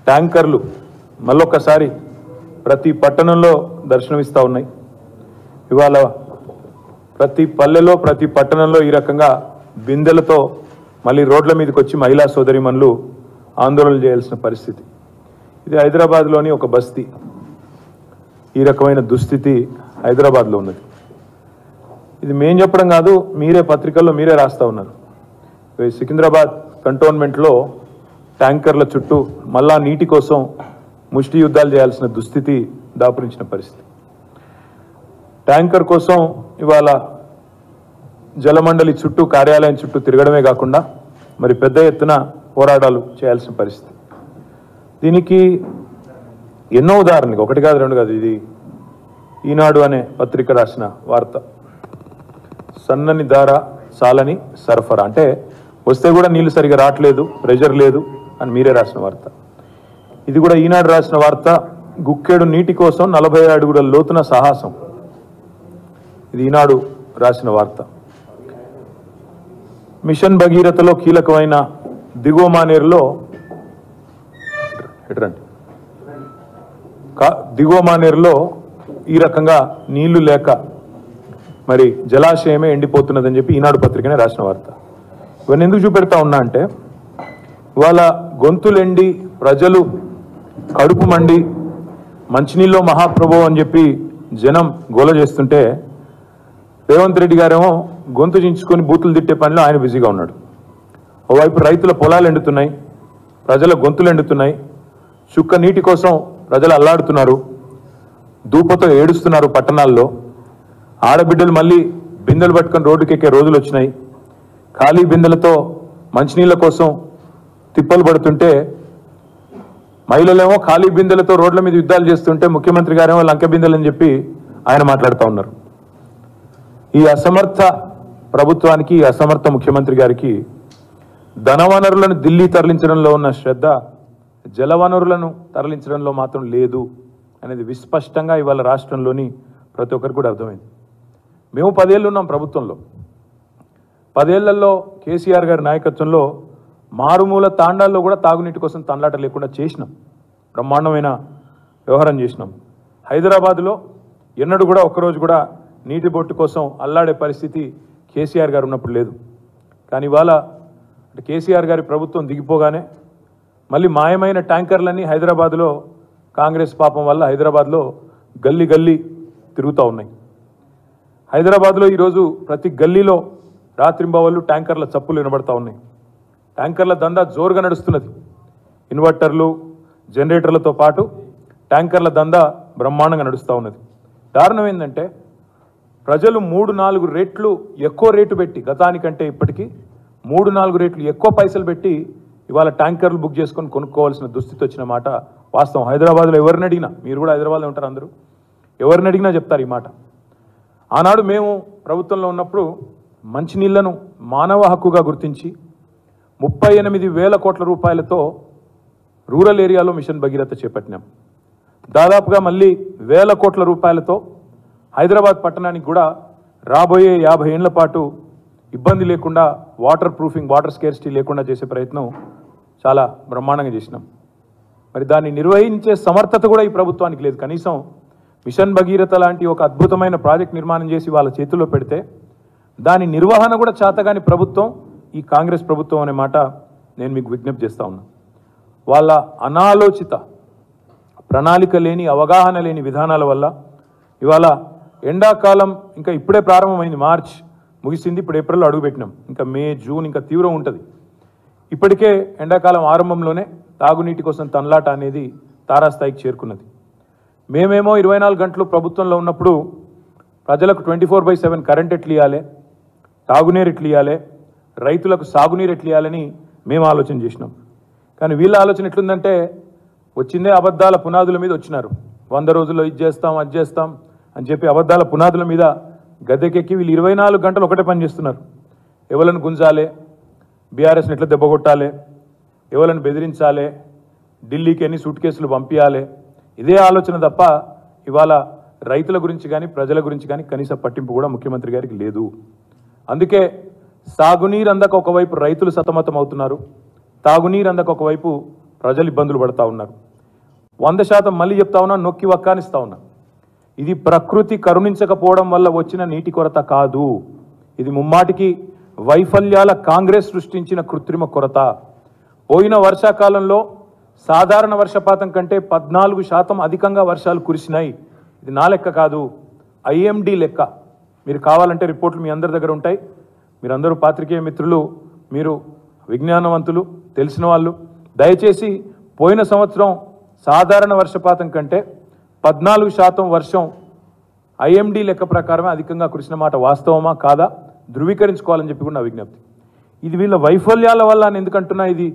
ట్యాంకర్లు మళ్ళొక్కసారి ప్రతి పట్టణంలో దర్శనమిస్తూ ఉన్నాయి. ఇవాళ ప్రతి పల్లెలో ప్రతి పట్టణంలో ఈ రకంగా బిందెలతో మళ్ళీ రోడ్ల మీదకి వచ్చి మహిళా సోదరిమణులు ఆందోళన చేయాల్సిన పరిస్థితి. ఇది హైదరాబాద్లోని ఒక బస్తీ. ఈ రకమైన దుస్థితి హైదరాబాద్లో ఉన్నది. ఇది మేం చెప్పడం కాదు, మీరే పత్రికల్లో మీరే రాస్తూ ఉన్నారు. సికింద్రాబాద్ కంటోన్మెంట్లో ట్యాంకర్ల చుట్టూ మళ్ళా నీటి కోసం ముష్టి యుద్ధాలు చేయాల్సిన దుస్థితి దాపురించిన పరిస్థితి. ట్యాంకర్ కోసం ఇవాళ జలమండలి చుట్టూ కార్యాలయం చుట్టూ తిరగడమే కాకుండా మరి పెద్ద ఎత్తున పోరాటాలు చేయాల్సిన పరిస్థితి. దీనికి ఎన్నో ఉదాహరణలు, ఒకటి కాదు రెండు కాదు. ఇది ఈనాడు అనే పత్రిక రాసిన వార్త. సన్నని దార సాలని సరఫరా, అంటే వస్తే కూడా నీళ్లు సరిగా రావట్లేదు, ప్రెషర్ లేదు అని మీరే రాసిన వార్త. ఇది కూడా ఈనాడు రాసిన వార్త. గుక్కేడు నీటి కోసం 40 అడుగుల లోతున సాహసం. ఇది ఈనాడు రాసిన వార్త. మిషన్ భగీరథలో కీలకమైన దిగువ మానేరులో దిగువ మానేరులో ఈ రకంగా నీళ్లు లేక మరి జలాశయమే ఎండిపోతున్నదని చెప్పి ఈనాడు పత్రికనే రాసిన వార్త. ఇవన్నీ ఎందుకు చూపెడతా ఉన్నా అంటే, ఇవాళ గొంతులెండి ప్రజలు కడుపు మండి మంచినీళ్ళలో మహాప్రభు అని చెప్పి జనం గోల చేస్తుంటే రేవంత్ రెడ్డి గారేమో గొంతు చించుకొని బూతులు తిట్టే పనిలో ఆయన బిజీగా ఉన్నాడు. ఓవైపు రైతుల పొలాలు ఎండుతున్నాయి, ప్రజల గొంతులు ఎండుతున్నాయి, చుక్క నీటి కోసం ప్రజలు అల్లాడుతున్నారు, దూపతో ఏడుస్తున్నారు పట్టణాల్లో. ఆడబిడ్డలు మళ్ళీ బిందెలు పట్టుకొని రోడ్డుకెక్కే రోజులు వచ్చినాయి. ఖాళీ బిందెలతో మంచినీళ్ళ కోసం తిప్పలు పడుతుంటే మహిళలేమో ఖాళీ బిందెలతో రోడ్ల మీద యుద్ధాలు చేస్తుంటే ముఖ్యమంత్రి గారేమో లంక బిందెలని చెప్పి ఆయన మాట్లాడుతూ ఉన్నారు. ఈ అసమర్థ ప్రభుత్వానికి, ఈ అసమర్థ ముఖ్యమంత్రి గారికి ధనవనరులను ఢిల్లీ తరలించడంలో ఉన్న శ్రద్ధ జలవనరులను తరలించడంలో మాత్రం లేదు అనేది విస్పష్టంగా ఇవాళ రాష్ట్రంలోని ప్రతి ఒక్కరికి కూడా అర్థమైంది. మేము 10 ఏళ్ళు ఉన్నాం ప్రభుత్వంలో. 10 ఏళ్లలో కేసీఆర్ గారి నాయకత్వంలో మారుమూల తాండాల్లో కూడా తాగునీటి కోసం తండ్లాట లేకుండా చేసినాం. బ్రహ్మాండమైన వ్యవహారం చేసినాం. హైదరాబాద్లో ఎన్నడూ కూడా ఒక్కరోజు కూడా నీటి బొట్టు కోసం అల్లాడే పరిస్థితి కేసీఆర్ గారు ఉన్నప్పుడు లేదు. కానీ ఇవాళ కేసీఆర్ గారి ప్రభుత్వం దిగిపోగానే మళ్ళీ మాయమైన ట్యాంకర్లన్నీ హైదరాబాద్లో కాంగ్రెస్ పాపం వల్ల హైదరాబాద్లో గల్లీ గల్లీ తిరుగుతూ ఉన్నాయి. హైదరాబాద్లో ఈరోజు ప్రతి గల్లీలో రాత్రింబవళ్ళు ట్యాంకర్ల చప్పులు వినబడతా ఉన్నాయి. ట్యాంకర్ల దందా జోరుగా నడుస్తున్నది. ఇన్వర్టర్లు, జనరేటర్లతో పాటు ట్యాంకర్ల దందా బ్రహ్మాండంగా నడుస్తూ ఉన్నది. దారుణం ఏంటంటే ప్రజలు 3-4 రెట్లు ఎక్కువ రేటు పెట్టి, గతానికంటే ఇప్పటికీ 3-4 రెట్లు ఎక్కువ పైసలు పెట్టి ఇవాళ ట్యాంకర్లు బుక్ చేసుకొని కొనుక్కోవాల్సిన దుస్థితి వచ్చిన మాట వాస్తవం. హైదరాబాద్లో ఎవరిని అడిగినా, మీరు కూడా హైదరాబాద్లో ఉంటారు అందరూ, ఎవరిని అడిగినా చెప్తారు ఈ మాట. ఆనాడు మేము ప్రభుత్వంలో ఉన్నప్పుడు మంచినీళ్లను మానవ హక్కుగా గుర్తించి 38,000 కోట్ల రూపాయలతో రూరల్ ఏరియాలో మిషన్ భగీరథ చేపట్టినాం. దాదాపుగా మళ్ళీ 1,000 కోట్ల రూపాయలతో హైదరాబాద్ పట్టణానికి కూడా రాబోయే 50 ఏళ్ల పాటు ఇబ్బంది లేకుండా వాటర్ ప్రూఫింగ్, వాటర్ స్కేర్సిటీ లేకుండా చేసే ప్రయత్నం చాలా బ్రహ్మాండంగా చేసినాం. మరి దాన్ని నిర్వహించే సమర్థత కూడా ఈ ప్రభుత్వానికి లేదు. కనీసం మిషన్ భగీరథ లాంటి ఒక అద్భుతమైన ప్రాజెక్ట్ నిర్మాణం చేసి వాళ్ళ చేతుల్లో పెడితే దాని నిర్వహణ కూడా చేతగాని ప్రభుత్వం ఈ కాంగ్రెస్ ప్రభుత్వం అనే మాట నేను మీకు విజ్ఞప్తి చేస్తా ఉన్నా. వాళ్ళ అనాలోచిత ప్రణాళిక లేని, అవగాహన లేని విధానాల వల్ల ఇవాళ ఎండాకాలం ఇంకా ఇప్పుడే ప్రారంభమైంది. మార్చ్ ముగిసింది, ఇప్పుడు ఏప్రిల్లో అడుగుపెట్టినాం. ఇంకా మే, జూన్ ఇంకా తీవ్రం ఉంటుంది. ఇప్పటికే ఎండాకాలం ఆరంభంలోనే తాగునీటి కోసం తన్లాట అనేది తారాస్థాయికి చేరుకున్నది. మేమేమో 24 గంటలు ప్రభుత్వంలో ఉన్నప్పుడు ప్రజలకు 24/7 కరెంట్ ఎట్లు ఇవ్వాలి, తాగునీరు ఎట్లు ఇవ్వాలి, రైతులకు సాగునీరు ఎట్లు ఇవ్వాలని మేము ఆలోచన చేసినాం. కానీ వీళ్ళ ఆలోచన ఎట్లుందంటే, వచ్చిందే అబద్ధాల పునాదుల మీద వచ్చినారు. 100 రోజుల్లో ఇది చేస్తాం, అది చేస్తాం అని చెప్పి అబద్ధాల పునాదుల మీద గద్దెకెక్కి వీళ్ళు 24 గంటలు ఒకటే పని చేస్తున్నారు. ఎవలను గుంజాలి, బీఆర్ఎస్ని ఎట్లా దెబ్బకొట్టాలి, ఎవలను బెదిరించాలి, ఢిల్లీకి ఎన్ని సూట్ కేసులు పంపించాలి, ఇదే ఆలోచన తప్ప ఇవాళ రైతుల గురించి కానీ ప్రజల గురించి కానీ కనీస పట్టింపు కూడా ముఖ్యమంత్రి గారికి లేదు. అందుకే సాగునీరు అందక ఒకవైపు రైతులు సతమతం అవుతున్నారు, తాగునీరు అందక ఒకవైపు ప్రజలు ఇబ్బందులు పడతా ఉన్నారు. 100% మళ్ళీ చెప్తా ఉన్నా, నొక్కి వక్కానిస్తా ఉన్నా. ఇది ప్రకృతి కరుణించకపోవడం వల్ల వచ్చిన నీటి కొరత కాదు. ఇది ముమ్మాటికి వైఫల్యాల కాంగ్రెస్ సృష్టించిన కృత్రిమ కొరత. పోయిన వర్షాకాలంలో సాధారణ వర్షపాతం కంటే 14% అధికంగా వర్షాలు కురిసినాయి. ఇది నా లెక్క కాదు, ఐఎండి లెక్క. మీరు కావాలంటే రిపోర్ట్లు మీ అందరి దగ్గర ఉంటాయి. మీరందరూ పాత్రికేయ మిత్రులు, మీరు విజ్ఞానవంతులు, తెలిసిన వాళ్ళు. దయచేసి పోయిన సంవత్సరం సాధారణ వర్షపాతం కంటే 14% వర్షం ఐఎండి లెక్క ప్రకారమే అధికంగా కురిసిన మాట వాస్తవమా కాదా ధృవీకరించుకోవాలని చెప్పి కూడా నా విజ్ఞప్తి. ఇది వీళ్ళ వైఫల్యాల వల్ల అని ఎందుకంటున్నా, ఇది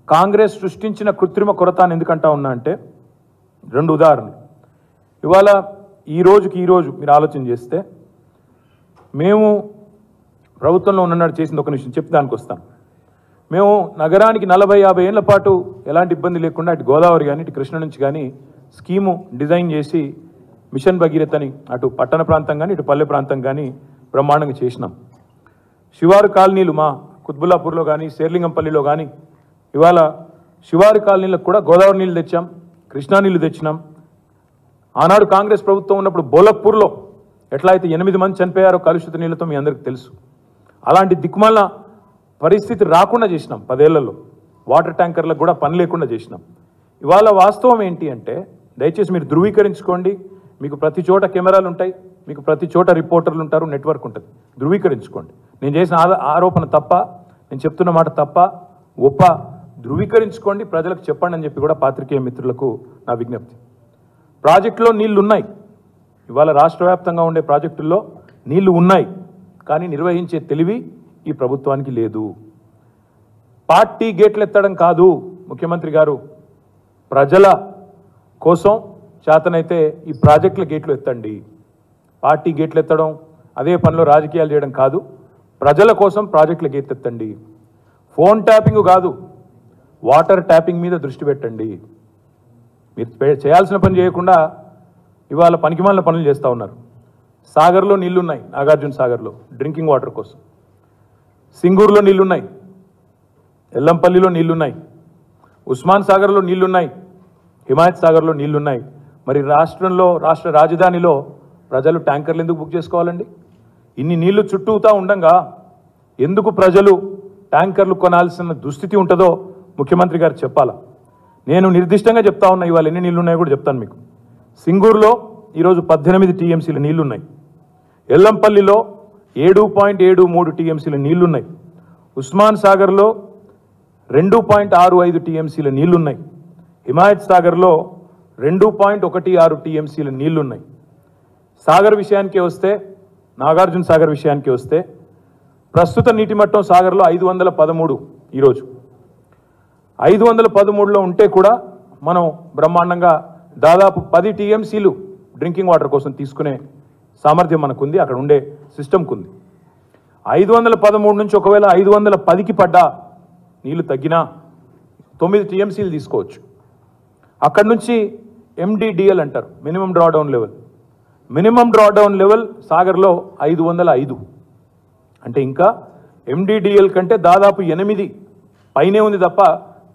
కాంగ్రెస్ సృష్టించిన కృత్రిమ కొరత అని ఎందుకంటా ఉన్నా అంటే 2 ఉదాహరణలు. ఇవాళ ఈ రోజు మీరు ఆలోచన చేస్తే, మేము ప్రభుత్వంలో ఉన్ననాడు చేసింది ఒక నిమిషం చెప్పి దానికి వస్తాను. మేము నగరానికి 40-50 ఏళ్ల పాటు ఎలాంటి ఇబ్బంది లేకుండా అటు గోదావరి కానీ ఇటు కృష్ణ నుంచి కానీ స్కీము డిజైన్ చేసి మిషన్ భగీరథ అని అటు పట్టణ ప్రాంతం కానీ ఇటు పల్లె ప్రాంతం కానీ బ్రహ్మాండంగా చేసినాం. శివారు కాలనీలు మా కుత్బుల్లాపూర్లో కానీ శేర్లింగంపల్లిలో కానీ ఇవాళ శివారు కాలనీలకు కూడా గోదావరి నీళ్ళు తెచ్చాం, కృష్ణా నీళ్లు తెచ్చినాం. ఆనాడు కాంగ్రెస్ ప్రభుత్వం ఉన్నప్పుడు బోలక్పూర్లో ఎట్లా అయితే 8 మంది చనిపోయారో కలుషిత నీళ్లతో మీ అందరికీ తెలుసు. అలాంటి దిక్కుమాల పరిస్థితి రాకుండా చేసినాం. 10 ఏళ్లలో వాటర్ ట్యాంకర్లకు కూడా పని లేకుండా చేసినాం. ఇవాళ వాస్తవం ఏంటి అంటే, దయచేసి మీరు ధృవీకరించుకోండి. మీకు ప్రతి చోట కెమెరాలు ఉంటాయి, మీకు ప్రతి చోట రిపోర్టర్లు ఉంటారు, నెట్వర్క్ ఉంటుంది. ధృవీకరించుకోండి. నేను చేసిన ఆరోపణ తప్ప, నేను చెప్తున్న మాట తప్ప ఒప్ప ధృవీకరించుకోండి, ప్రజలకు చెప్పండి అని చెప్పి కూడా పాత్రికేయ మిత్రులకు నా విజ్ఞప్తి. ప్రాజెక్టులో నీళ్లు ఉన్నాయి. ఇవాళ రాష్ట్ర వ్యాప్తంగా ఉండే ప్రాజెక్టుల్లో నీళ్లు ఉన్నాయి, కానీ నిర్వహించే తెలివి ఈ ప్రభుత్వానికి లేదు. పార్టీ గేట్లు ఎత్తడం కాదు ముఖ్యమంత్రి గారు, ప్రజల కోసం చేతనైతే ఈ ప్రాజెక్టుల గేట్లు ఎత్తండి. పార్టీ గేట్లు ఎత్తడం, అదే పనిలో రాజకీయాలు చేయడం కాదు. ప్రజల కోసం ప్రాజెక్టుల గేట్లు ఎత్తండి. ఫోన్ ట్యాపింగ్ కాదు, వాటర్ ట్యాపింగ్ మీద దృష్టి పెట్టండి. మీరు చేయాల్సిన పని చేయకుండా ఇవాళ పనికిమాలిన పనులు చేస్తూ ఉన్నారు. సాగర్లో నీళ్లున్నాయి, నాగార్జున సాగర్లో డ్రింకింగ్ వాటర్ కోసం. సింగూరులో నీళ్లున్నాయి, ఎల్లంపల్లిలో నీళ్లున్నాయి, ఉస్మాన్ సాగర్లో నీళ్లున్నాయి, హిమాయత్ సాగర్లో నీళ్లున్నాయి. మరి రాష్ట్ర రాజధానిలో ప్రజలు ట్యాంకర్లు ఎందుకు బుక్ చేసుకోవాలండి? ఇన్ని నీళ్లు చుట్టూతా ఉండంగా ఎందుకు ప్రజలు ట్యాంకర్లు కొనాల్సిన దుస్థితి ఉంటుందో ముఖ్యమంత్రి గారు చెప్పాలా. నేను నిర్దిష్టంగా చెప్తా ఉన్నా, ఇవాళ ఎన్ని నీళ్లు ఉన్నాయో కూడా చెప్తాను మీకు. సింగూరులో ఈరోజు 18 టీఎంసీల నీళ్లున్నాయి, ఎల్లంపల్లిలో 7.73 టీఎంసీల నీళ్లున్నాయి, ఉస్మాన్ సాగర్లో 2.65 టీఎంసీల నీళ్లున్నాయి, హిమాయత్ సాగర్లో 2.16 టీఎంసీల నీళ్లున్నాయి. సాగర్ విషయానికి వస్తే, నాగార్జున సాగర్ విషయానికి వస్తే, ప్రస్తుత నీటి మట్టం సాగర్లో 513. ఈరోజు 513లో ఉంటే కూడా మనం బ్రహ్మాండంగా దాదాపు 10 టీఎంసీలు డ్రింకింగ్ వాటర్ కోసం తీసుకునే సామర్థ్యం మనకుంది, అక్కడ ఉండే సిస్టమ్కి ఉంది. 513 నుంచి ఒకవేళ 510కి పడ్డా నీళ్లు తగ్గినా 9 టీఎంసీలు తీసుకోవచ్చు. అక్కడి నుంచి ఎండిడిఎల్ అంటారు, minimum drawdown level. Minimum drawdown level సాగర్లో 505. అంటే ఇంకా ఎండిడిఎల్ కంటే దాదాపు 8 పైనే ఉంది తప్ప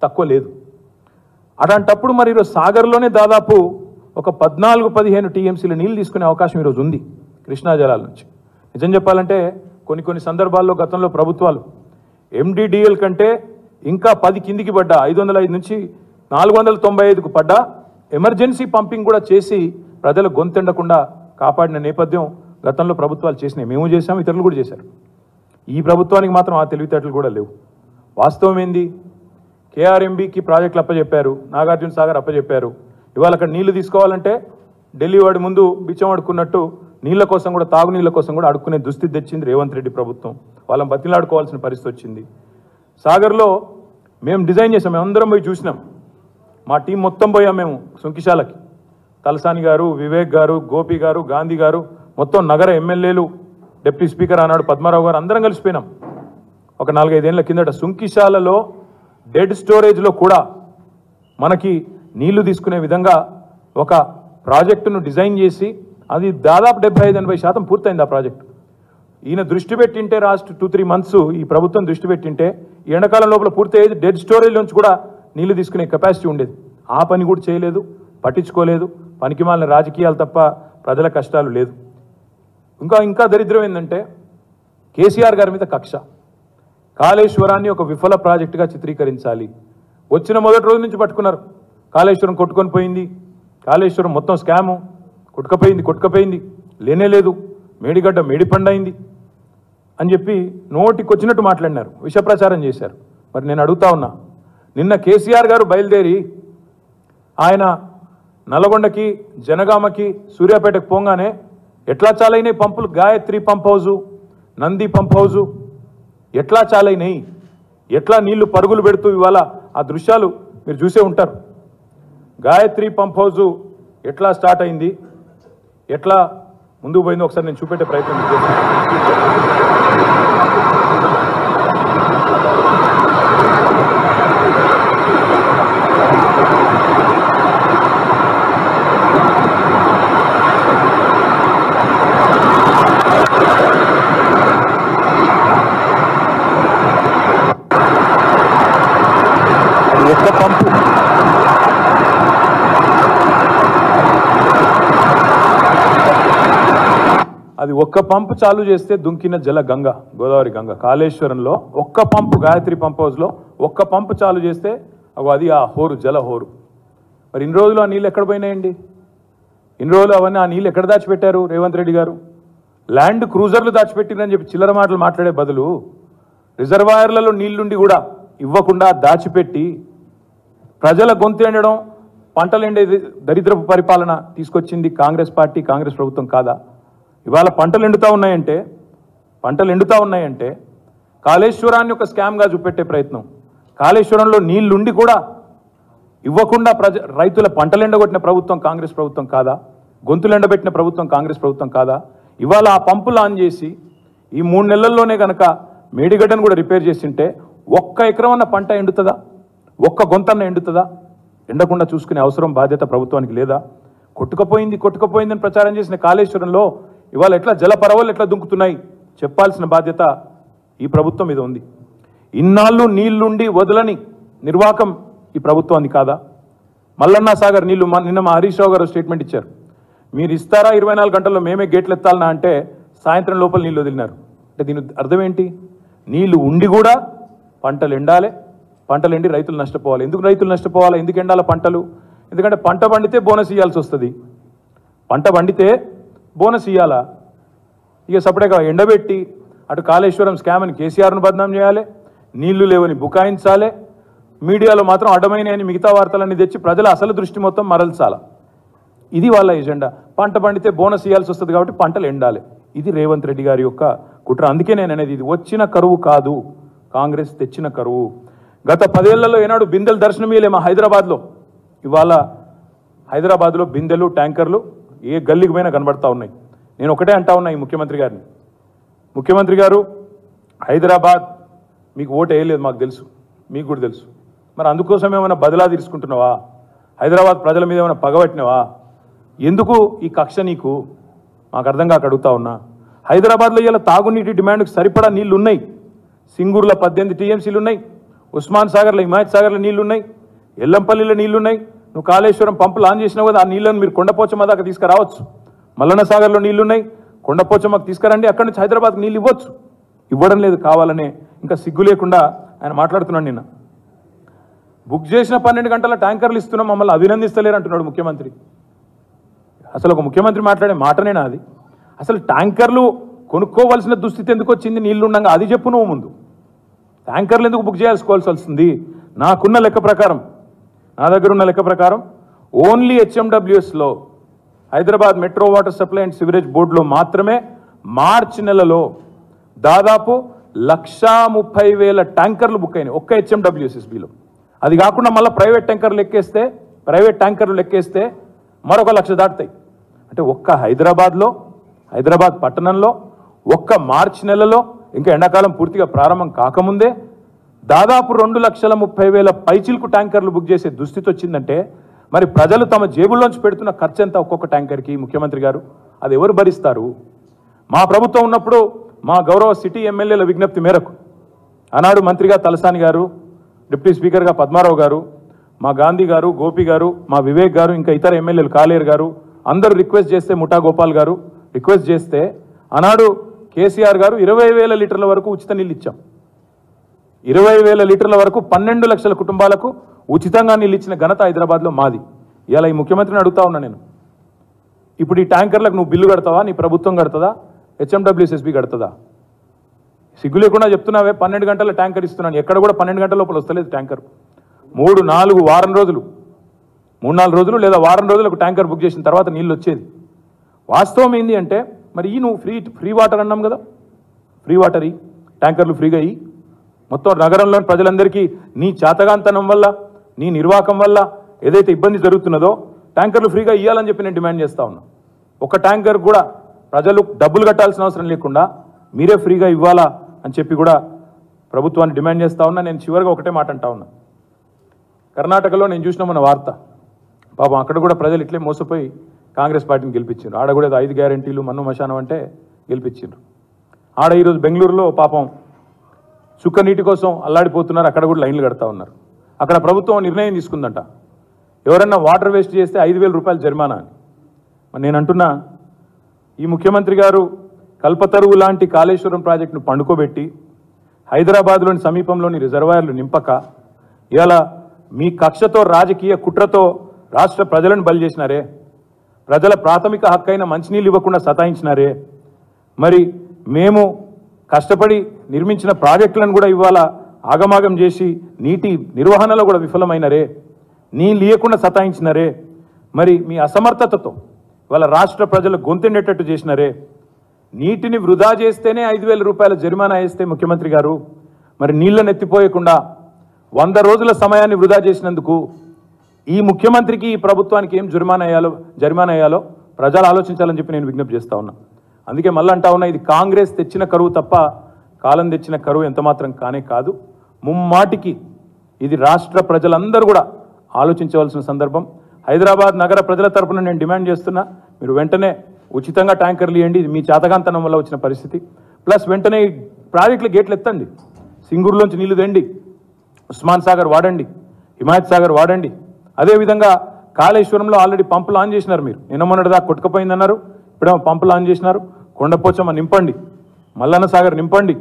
తక్కువ లేదు. అలాంటప్పుడు మరి ఈరోజు సాగర్లోనే దాదాపు ఒక 14-15 టీఎంసీల నీళ్ళు తీసుకునే అవకాశం ఈరోజు ఉంది కృష్ణా జలాల నుంచి. నిజం చెప్పాలంటే కొన్ని సందర్భాల్లో గతంలో ప్రభుత్వాలు ఎండిడిఎల్ కంటే ఇంకా 10 కిందికి పడ్డా, 505 నుంచి 495కు పడ్డా ఎమర్జెన్సీ పంపింగ్ కూడా చేసి ప్రజల గొంతెండకుండా కాపాడిన నేపథ్యం గతంలో ప్రభుత్వాలు చేసినాయి. మేము చేసాం, ఇతరులు కూడా చేశారు. ఈ ప్రభుత్వానికి మాత్రం ఆ తెలివితేటలు కూడా లేవు. వాస్తవం ఏంది? కేఆర్ఎంబీకి ప్రాజెక్టులు అప్పచెప్పారు, నాగార్జున సాగర్ అప్పచెప్పారు. ఇవాళ అక్కడ నీళ్లు తీసుకోవాలంటే ఢిల్లీ వాడి ముందు బిచ్చం అడుక్కున్నట్టు నీళ్ల కోసం కూడా, తాగునీళ్ల కోసం కూడా అడుక్కునే దుస్థితి తెచ్చింది రేవంత్ రెడ్డి ప్రభుత్వం. వాళ్ళని బతిలాడుకోవాల్సిన పరిస్థితి వచ్చింది. సాగర్లో మేము డిజైన్ చేసాం, మేము అందరం పోయి చూసినాం. మా టీం మొత్తం పోయాం మేము సుంకిశాలకి. తలసాని గారు, వివేక్ గారు, గోపి గారు, గాంధీ గారు, మొత్తం నగర ఎమ్మెల్యేలు, డిప్యూటీ స్పీకర్ ఆనాడు పద్మారావు గారు, అందరం కలిసిపోయినాం. ఒక 4-5 ఏళ్ల కిందట సుంకిశాలలో డెడ్ స్టోరేజ్లో కూడా మనకి నీళ్లు తీసుకునే విధంగా ఒక ప్రాజెక్టును డిజైన్ చేసి, అది దాదాపు 75-80% పూర్తయింది ఆ ప్రాజెక్టు. ఈయన దృష్టి పెట్టింటే, 2-3 మంత్స్ ఈ ప్రభుత్వం దృష్టి పెట్టింటే ఈ ఎండాకాలం లోపల పూర్తయ్యేది. డెడ్ స్టోరేజ్ నుంచి కూడా నీళ్లు తీసుకునే కెపాసిటీ ఉండేది. ఆ పని కూడా చేయలేదు, పట్టించుకోలేదు. పనికిమాలిన రాజకీయాలు తప్ప ప్రజల కష్టాలు లేదు. ఇంకా దరిద్రం ఏంటంటే కేసీఆర్ గారి మీద కక్ష. కాళేశ్వరాన్ని ఒక విఫల ప్రాజెక్టుగా చిత్రీకరించాలి. వచ్చిన మొదటి రోజు నుంచి పట్టుకున్నారు. కాళేశ్వరం కొట్టుకొని పోయింది, కాళేశ్వరం మొత్తం స్కాము, కొట్టుకపోయింది, లేనేలేదు, మేడిగడ్డ మేడిపండైంది అని చెప్పి నోటికొచ్చినట్టు మాట్లాడినారు, విషప్రచారం చేశారు. మరి నేను అడుగుతా ఉన్నా, నిన్న కేసీఆర్ గారు బయలుదేరి ఆయన నల్గొండకి, జనగామకి, సూర్యాపేటకు పోగానే ఎట్లా చాలైనాయి పంపులు? Gayatri pump house, Nandi pump house ఎట్లా చాలైనాయి, ఎట్లా నీళ్లు పరుగులు పెడుతూ ఇవాళ ఆ దృశ్యాలు మీరు చూసే ఉంటారు. గాయత్రి పంప్ హౌజు ఎట్లా స్టార్ట్ అయింది, ఎట్లా ముందుకు పోయిందో ఒకసారి నేను చూపెట్టే ప్రయత్నం చేస్తాను. ఒక్క పంపు అది ఒక్క పంపు చాలు చేస్తే దుంకిన జల గంగ, గోదావరి గంగ. కాళేశ్వరంలో ఒక్క పంపు, గాయత్రి పంప్ హౌస్లో ఒక్క పంపు చాలు చేస్తే అది ఆ హోరు, జల హోరు. మరి ఇన్ని రోజులు ఆ నీళ్ళు ఎక్కడ పోయినాయండి? ఇన్ని రోజులు అవన్నీ ఆ నీళ్ళు ఎక్కడ దాచిపెట్టారు రేవంత్ రెడ్డి గారు? ల్యాండ్ క్రూజర్లు దాచిపెట్టిరని చెప్పి చిల్లర మాటలు మాట్లాడే బదులు రిజర్వాయర్లలో నీళ్లుండి కూడా ఇవ్వకుండా దాచిపెట్టి ప్రజల గొంతు ఎండడం, పంటలు ఎండే దరిద్రపు పరిపాలన తీసుకొచ్చింది కాంగ్రెస్ పార్టీ, కాంగ్రెస్ ప్రభుత్వం కాదా? ఇవాళ పంటలు ఎండుతూ ఉన్నాయంటే కాళేశ్వరాన్ని ఒక స్కామ్గా చూపెట్టే ప్రయత్నం, కాళేశ్వరంలో నీళ్లుండి కూడా ఇవ్వకుండా రైతుల పంటలు ఎండగొట్టిన ప్రభుత్వం కాంగ్రెస్ ప్రభుత్వం కాదా? గొంతులు ఎండబెట్టిన ప్రభుత్వం కాంగ్రెస్ ప్రభుత్వం కాదా? ఇవాళ ఆ పంపులు ఆన్ చేసి ఈ 3 నెలల్లోనే కనుక మేడిగడ్డను కూడా రిపేర్ చేసింటే ఒక్క ఎకరం అన్న పంట ఎండుతుందా? ఒక్క గొంతన్న ఎండుతుందా? ఎండకుండా చూసుకునే అవసరం, బాధ్యత ప్రభుత్వానికి లేదా? కొట్టుకుపోయిందని ప్రచారం చేసిన కాళేశ్వరంలో ఇవాళ ఎట్లా జల పరవలు ఎట్లా దుంకుతున్నాయి చెప్పాల్సిన బాధ్యత ఈ ప్రభుత్వం మీద ఉంది. ఇన్నాళ్ళు నీళ్లుండి వదలని నిర్వాకం ఈ ప్రభుత్వాన్ని కాదా? మల్లన్న సాగర్ నీళ్లు నిన్న మా హరీష్ రావు గారు స్టేట్మెంట్ ఇచ్చారు. మీరు ఇస్తారా 24 గంటల్లో మేమే గేట్లు ఎత్తాలనా అంటే సాయంత్రం లోపల నీళ్ళు వదిలినారు. అంటే దీని అర్థం ఏంటి? నీళ్లు ఉండి కూడా పంటలు ఎండాలి, పంటలు ఎండి రైతులు నష్టపోవాలి. ఎందుకు రైతులు నష్టపోవాలి? ఎందుకు ఎండాల పంటలు? ఎందుకంటే పంట పండితే బోనస్ ఇవ్వాల్సి వస్తుంది. పంట పండితే బోనస్ ఇవ్వాలా? ఇక సపరేట్గా ఎండబెట్టి అటు కాళేశ్వరం స్కామ్ అని కేసీఆర్ను బదనాం చేయాలి, నీళ్లు లేవని బుకాయించాలి, మీడియాలో మాత్రం అడ్డమైనని మిగతా వార్తలన్నీ తెచ్చి ప్రజల అసలు దృష్టి మొత్తం మరల్చాల. ఇది వాళ్ళ ఎజెండా. పంట పండితే బోనస్ ఇవ్వాల్సి వస్తుంది కాబట్టి పంటలు ఎండాలి. ఇది రేవంత్ రెడ్డి గారి యొక్క కుట్ర. అందుకే నేను అనేది ఇది వచ్చిన కరువు కాదు, కాంగ్రెస్ తెచ్చిన కరువు. గత 10 ఏళ్లలో ఏనాడు బిందెలు దర్శనమీయలేమా హైదరాబాద్లో? ఇవాళ హైదరాబాద్లో బిందెలు, ట్యాంకర్లు ఏ గల్లీకి పోయినా కనబడతా ఉన్నాయి. నేను ఒకటే అంటా ఉన్నా ఈ ముఖ్యమంత్రి గారిని, ముఖ్యమంత్రి గారు హైదరాబాద్ మీకు ఓటు వేయలేదు మాకు తెలుసు, మీకు కూడా తెలుసు. మరి అందుకోసం ఏమైనా బదిలా తీసుకుంటున్నావా? హైదరాబాద్ ప్రజల మీద ఏమైనా పగబట్టినవా? ఎందుకు ఈ కక్ష నీకు? మాకు అర్థం కాక అడుగుతా ఉన్నా. హైదరాబాద్లో ఇలా తాగునీటి డిమాండ్కి సరిపడా నీళ్లు ఉన్నాయి. సింగూరులో 18 టీఎంసీలు ఉన్నాయి, ఉస్మాన్ సాగర్లో, హిమాయత్ సాగర్లో నీళ్లు ఉన్నాయి, ఎల్లంపల్లిలో నీళ్లు ఉన్నాయి. నువ్వు కాళేశ్వరం పంపులు ఆన్ చేసినావు కదా, ఆ నీళ్ళను మీరు కొండపోచమ్మ దాకా తీసుకురావచ్చు. మల్లన్న సాగర్లో నీళ్లున్నాయి, కొండపోచమ్మకు తీసుకురండి, అక్కడి నుంచి హైదరాబాద్కి నీళ్ళు ఇవ్వచ్చు. ఇవ్వడం లేదు కావాలనే. ఇంకా సిగ్గు లేకుండా ఆయన మాట్లాడుతున్నాడు. నిన్న బుక్ చేసిన 12 గంటల ట్యాంకర్లు ఇస్తున్నాం, మమ్మల్ని అభినందిస్తలేరు అంటున్నాడు ముఖ్యమంత్రి. అసలు ఒక ముఖ్యమంత్రి మాట్లాడే మాటనేనా అది? అసలు ట్యాంకర్లు కొనుక్కోవాల్సిన దుస్థితి ఎందుకు వచ్చింది నీళ్లు ఉండగా? అది చెప్పు నువ్వు ముందు. ట్యాంకర్లు ఎందుకు బుక్ చేసుకోవాల్సి వస్తుంది? నాకున్న లెక్క ప్రకారం, నా దగ్గర ఉన్న లెక్క ప్రకారం ఓన్లీ హెచ్ఎండబ్ల్యూఎస్లో, Hyderabad metro water supply and sewerage బోర్డులో మాత్రమే మార్చి నెలలో దాదాపు 1,30,000 ట్యాంకర్లు బుక్ అయినాయి ఒక్క హెచ్ఎండబ్ల్యూఎస్ఎస్బిలో. అది కాకుండా మళ్ళీ ప్రైవేట్ ట్యాంకర్లు లెక్కేస్తే మరొక 1,00,000 దాటుతాయి. అంటే ఒక్క హైదరాబాద్ పట్టణంలో ఒక్క మార్చి నెలలో, ఇంకా ఎండాకాలం పూర్తిగా ప్రారంభం కాకముందే దాదాపు 2,30,000 పైచిల్కు ట్యాంకర్లు బుక్ చేసే దుస్థితి వచ్చిందంటే మరి ప్రజలు తమ జేబుల్లోంచి పెడుతున్న ఖర్చు ఎంత ఒక్కొక్క ట్యాంకర్కి? ముఖ్యమంత్రి గారు అది ఎవరు భరిస్తారు? మా ప్రభుత్వం ఉన్నప్పుడు మా గౌరవ సిటీ ఎమ్మెల్యేల విజ్ఞప్తి మేరకు ఆనాడు మంత్రిగా తలసాని గారు, డిప్యూటీ స్పీకర్గా పద్మారావు గారు, మా గాంధీ గారు, గోపి గారు, మా వివేక్ గారు, ఇంకా ఇతర ఎమ్మెల్యేలు కాలేరు గారు అందరూ రిక్వెస్ట్ చేస్తే, ముఠా గోపాల్ గారు రిక్వెస్ట్ చేస్తే ఆనాడు కేసీఆర్ గారు 20,000 లీటర్ల వరకు ఉచిత నీళ్ళు ఇచ్చాం. 20,000 లీటర్ల వరకు 12 లక్షల కుటుంబాలకు ఉచితంగా నీళ్ళు ఇచ్చిన ఘనత హైదరాబాద్లో మాది. ఇలా ఈ ముఖ్యమంత్రిని అడుగుతా ఉన్నా నేను, ఇప్పుడు ఈ ట్యాంకర్లకు నువ్వు బిల్లు కడతావా? నీ ప్రభుత్వం కడుతుందా? HMWSSB కడుతుందా? సిగ్గు లేకుండా చెప్తున్నావే 12 గంటల ట్యాంకర్ ఇస్తున్నాను. ఎక్కడ కూడా 12 గంటల లోపల వస్తలేదు ట్యాంకర్. 3-4 వారం రోజులు, 3-4 రోజులు లేదా వారం రోజులకు ట్యాంకర్ బుక్ చేసిన తర్వాత నీళ్ళు వచ్చేది. వాస్తవం ఏంది అంటే, మరి ఈ నువ్వు ఫ్రీ వాటర్ అన్నాం కదా, ఫ్రీ వాటర్ ట్యాంకర్లు ఫ్రీగా అయ్యి మొత్తం నగరంలోని ప్రజలందరికీ నీ చాతగాంతనం వల్ల, నీ నిర్వాహకం వల్ల ఏదైతే ఇబ్బంది జరుగుతున్నదో ట్యాంకర్లు ఫ్రీగా ఇవ్వాలని చెప్పి నేను డిమాండ్ చేస్తా ఉన్నా. ఒక ట్యాంకర్ కూడా ప్రజలు డబ్బులు కట్టాల్సిన అవసరం లేకుండా మీరే ఫ్రీగా ఇవ్వాలా అని చెప్పి కూడా ప్రభుత్వాన్ని డిమాండ్ చేస్తా ఉన్నా. నేను చివరిగా ఒకటే మాట అంటా ఉన్నా, కర్ణాటకలో నేను చూసిన మన వార్త, పాపం అక్కడ కూడా ప్రజలు ఇట్లే మోసపోయి కాంగ్రెస్ పార్టీని గెలిపించారు. ఆడ కూడా 5 గ్యారెంటీలు మన్ను మశానం అంటే గెలిపించారు. ఆడ ఈరోజు బెంగళూరులో పాపం చుక్క నీటి కోసం అల్లాడిపోతున్నారు, అక్కడ కూడా లైన్లు కడతా ఉన్నారు. అక్కడ ప్రభుత్వం నిర్ణయం తీసుకుందంట, ఎవరన్నా వాటర్ వేస్ట్ చేస్తే 5,000 రూపాయలు జరిమానా అని. నేను అంటున్నా, ఈ ముఖ్యమంత్రి గారు కల్పతరువు లాంటి కాళేశ్వరం ప్రాజెక్టును పండుకోబెట్టి హైదరాబాద్లోని సమీపంలోని రిజర్వాయర్లు నింపక ఇలా మీ కక్షతో, రాజకీయ కుట్రతో రాష్ట్ర ప్రజలను బలి చేసినారే, ప్రజల ప్రాథమిక హక్కైన మంచినీళ్ళు ఇవ్వకుండా సతాయించినారే, మరి మేము కష్టపడి నిర్మించిన ప్రాజెక్టులను కూడా ఇవాళ ఆగమాగం చేసి నీటి నిర్వహణలో కూడా విఫలమైనరే, నీళ్ళు ఇవ్వకుండా సతాయించినరే, మరి మీ అసమర్థతతో ఇవాళ రాష్ట్ర ప్రజలు గొంతెండేటట్టు చేసినరే, నీటిని వృధా చేస్తేనే 5,000 రూపాయల జరిమానా వేస్తే ముఖ్యమంత్రి గారు, మరి నీళ్ళను ఎత్తిపోయకుండా 100 రోజుల సమయాన్ని వృధా చేసినందుకు ఈ ముఖ్యమంత్రికి, ఈ ప్రభుత్వానికి ఏం జరిమానా వేయాలో ప్రజలు ఆలోచించాలని చెప్పి నేను విజ్ఞప్తి చేస్తా ఉన్నా. అందుకే మళ్ళీ అంటా ఉన్నా, ఇది కాంగ్రెస్ తెచ్చిన కరువు తప్ప కాలం తెచ్చిన కరువు ఎంత మాత్రం కానే కాదు. ముమ్మాటికి ఇది రాష్ట్ర ప్రజలందరూ కూడా ఆలోచించవలసిన సందర్భం. హైదరాబాద్ నగర ప్రజల తరపున నేను డిమాండ్ చేస్తున్నా, మీరు వెంటనే ఉచితంగా ట్యాంకర్లు ఇవ్వండి. ఇది మీ చాతగాంతనం వల్ల వచ్చిన పరిస్థితి. ప్లస్ వెంటనే ప్రాజెక్టుల గేట్లు ఎత్తండి, సింగూరులోంచి నీళ్లు తెండి, ఉస్మాన్ సాగర్ వాడండి, హిమాయత్ సాగర్ వాడండి. అదేవిధంగా కాళేశ్వరంలో ఆల్రెడీ పంపులు ఆన్ చేసినారు. మీరు నిన్న మొన్నటిదా కొట్టుకుపోయిందన్నారు, ఇప్పుడేమో పంపులు ఆన్ చేసినారు. కొండపోచమ్మ నింపండి, మల్లన్న సాగర్ నింపండి.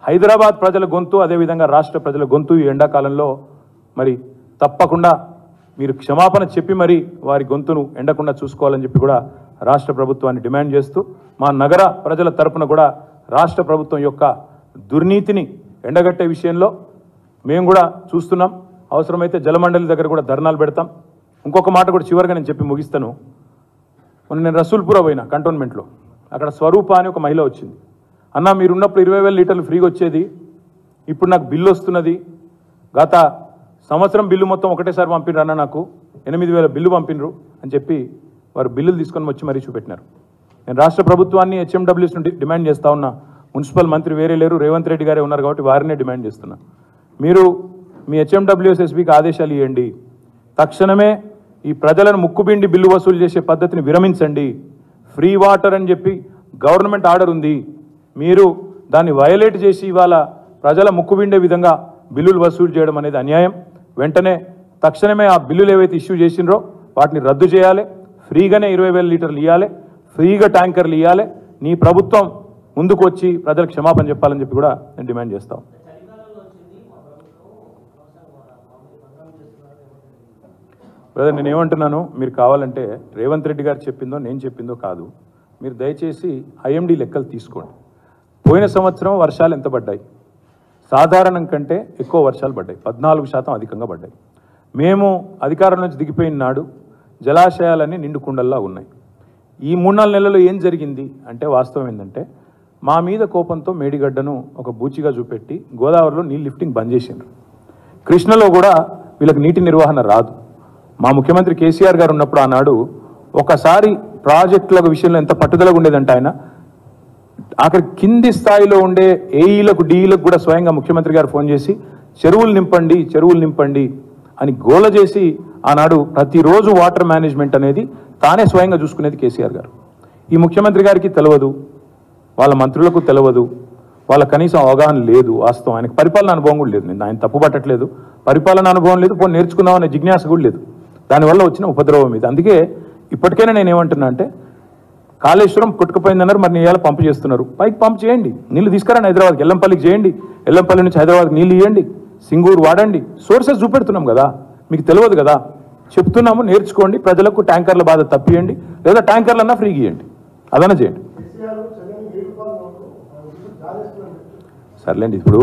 హైదరాబాద్ ప్రజల గొంతు, అదేవిధంగా రాష్ట్ర ప్రజల గొంతు ఈ ఎండాకాలంలో మరి తప్పకుండా మీరు క్షమాపణ చెప్పి మరి వారి గొంతును ఎండకుండా చూసుకోవాలని చెప్పి కూడా రాష్ట్ర ప్రభుత్వాన్ని డిమాండ్ చేస్తూ, మా నగర ప్రజల తరపున కూడా రాష్ట్ర ప్రభుత్వం యొక్క దుర్నీతిని ఎండగట్టే విషయంలో మేము కూడా చూస్తున్నాం. అవసరమైతే జలమండలి దగ్గర కూడా ధర్నాలు పెడతాం. ఇంకొక మాట కూడా చివరిగా నేను చెప్పి ముగిస్తాను. మొన్న నేను రసూల్పుర పోయినా కంటోన్మెంట్లో, అక్కడ స్వరూప అని ఒక మహిళ వచ్చింది. అన్న, మీరున్నప్పుడు 20,000 లీటర్లు ఫ్రీగా వచ్చేది, ఇప్పుడు నాకు బిల్లు వస్తున్నది, గత సంవత్సరం బిల్లు మొత్తం ఒకటేసారి పంపినరు అన్న, నాకు 8,000 బిల్లు పంపినరు అని చెప్పి వారు బిల్లులు తీసుకొని వచ్చి మరీ చూపెట్టినారు. నేను రాష్ట్ర ప్రభుత్వాన్ని, HMWS నుండి డిమాండ్ చేస్తా ఉన్నా. మున్సిపల్ మంత్రి వేరే లేరు, రేవంత్ రెడ్డి గారే ఉన్నారు కాబట్టి వారినే డిమాండ్ చేస్తున్నా. మీరు మీ HMWSSBకి ఆదేశాలు ఇవ్వండి, తక్షణమే ఈ ప్రజలను ముక్కుబిండి బిల్లు వసూలు చేసే పద్ధతిని విరమించండి. ఫ్రీ వాటర్ అని చెప్పి గవర్నమెంట్ ఆర్డర్ ఉంది, మీరు దాన్ని వయలేట్ చేసి ఇవాళ ప్రజల ముక్కుబిండే విధంగా బిల్లులు వసూలు చేయడం అనేది అన్యాయం. వెంటనే తక్షణమే ఆ బిల్లులు ఏవైతే ఇష్యూ చేసినరో వాటిని రద్దు చేయాలి. ఫ్రీగానే 20,000 లీటర్లు ఇవ్వాలి, ఫ్రీగా ట్యాంకర్లు ఇవ్వాలి. నీ ప్రభుత్వం ముందుకు వచ్చి ప్రజలకు క్షమాపణ చెప్పాలని చెప్పి కూడా నేను డిమాండ్ చేస్తాం. బ్రదర్, నేను ఏమంటున్నాను, మీరు కావాలంటే రేవంత్ రెడ్డి గారు చెప్పిందో నేను చెప్పిందో కాదు, మీరు దయచేసి IMD లెక్కలు తీసుకోండి. పోయిన సంవత్సరం వర్షాలు ఎంత పడ్డాయి? సాధారణం కంటే ఎక్కువ వర్షాలు పడ్డాయి, 14% అధికంగా పడ్డాయి. మేము అధికారం నుంచి దిగిపోయిన నాడు జలాశయాలన్నీ నిండు కుండల్లా ఉన్నాయి. ఈ 3-4 నెలల్లో ఏం జరిగింది అంటే, వాస్తవం ఏంటంటే, మా మీద కోపంతో మేడిగడ్డను ఒక బూచిగా చూపెట్టి గోదావరిలో నీళ్ళు లిఫ్టింగ్ బంద్ చేసిండ్రు. కృష్ణలో కూడా వీళ్ళకి నీటి నిర్వహణ రాదు. మా ముఖ్యమంత్రి కేసీఆర్ గారు ఉన్నప్పుడు ఆనాడు ఒకసారి ప్రాజెక్టుల విషయంలో ఎంత పట్టుదలగా ఉండేదంటే, ఆయన అక్కడ కింది స్థాయిలో ఉండే ఏఈలకు, డిఈలకు కూడా స్వయంగా ముఖ్యమంత్రి గారు ఫోన్ చేసి చెరువులు నింపండి, చెరువులు నింపండి అని గోల చేసి ఆనాడు ప్రతిరోజు వాటర్ మేనేజ్మెంట్ అనేది తానే స్వయంగా చూసుకునేది కేసీఆర్ గారు. ఈ ముఖ్యమంత్రి గారికి తెలియదు, వాళ్ళ మంత్రులకు తెలియదు, వాళ్ళ కనీసం అవగాహన లేదు. వాస్తవం ఆయనకు పరిపాలన అనుభవం కూడా లేదు. నేను ఆయన తప్పు పట్టట్లేదు, పరిపాలన అనుభవం లేదు, పోనీ నేర్చుకుందామనే జిజ్ఞాస కూడా లేదు. దానివల్ల వచ్చిన ఉపద్రవం ఇది. అందుకే ఇప్పటికైనా నేను ఏమంటున్నా అంటే, కాళేశ్వరం కొట్టుకుపోయిందన్నారు, మరి నీళ్ళ పంపు చేస్తున్నారు, పైకి పంపు చేయండి, నీళ్ళు తీసుకురండి హైదరాబాద్కి, ఎల్లంపల్లికి చేయండి, ఎల్లంపల్లి నుంచి హైదరాబాద్కి నీళ్ళు ఇవ్వండి, సింగూరు వాడండి. సోర్సెస్ చూపెడుతున్నాం కదా, మీకు తెలియదు కదా, చెప్తున్నాము, నేర్చుకోండి, ప్రజలకు ట్యాంకర్ల బాధ తప్పియండి, లేదా ట్యాంకర్లన్నా ఫ్రీగా ఇవ్వండి, అదన్నా చేయండి. సర్లేండి, ఇప్పుడు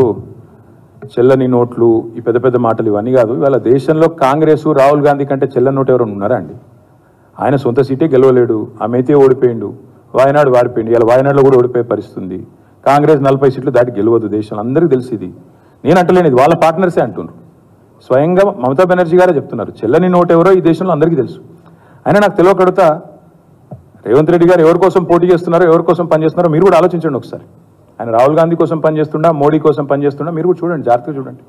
చెల్లని నోట్లు, ఈ పెద్ద పెద్ద మాటలు ఇవన్నీ కాదు. ఇవాళ దేశంలో కాంగ్రెస్ రాహుల్ గాంధీ కంటే చెల్లని నోటు ఎవరు ఉన్నారా అండి? ఆయన సొంత సీటే గెలవలేడు, ఆమెతే ఓడిపోయిండు, వాయనాడు వారిపోయింది, ఇలా వాయనాడులో కూడా ఓడిపోయే పరిస్థితుంది. కాంగ్రెస్ 40 సీట్లు దాటి గెలవదు దేశంలో, అందరికీ తెలిసి. ఇది నేను అంటలేను, ఇది వాళ్ళ పార్ట్నర్సే అంటున్నారు. స్వయంగా మమతా బెనర్జీ గారే చెప్తున్నారు, చెల్లని నోటు ఎవరో ఈ దేశంలో అందరికీ తెలుసు. అయినా నాకు తెలియకడుగుతా, రేవంత్ రెడ్డి గారు ఎవరి కోసం పోటీ చేస్తున్నారో, ఎవరి కోసం పనిచేస్తున్నారో మీరు కూడా ఆలోచించండి ఒకసారి. ఆయన రాహుల్ గాంధీ కోసం పనిచేస్తుండా, మోడీ కోసం పనిచేస్తుండా, మీరు కూడా చూడండి, జాగ్రత్తగా చూడండి.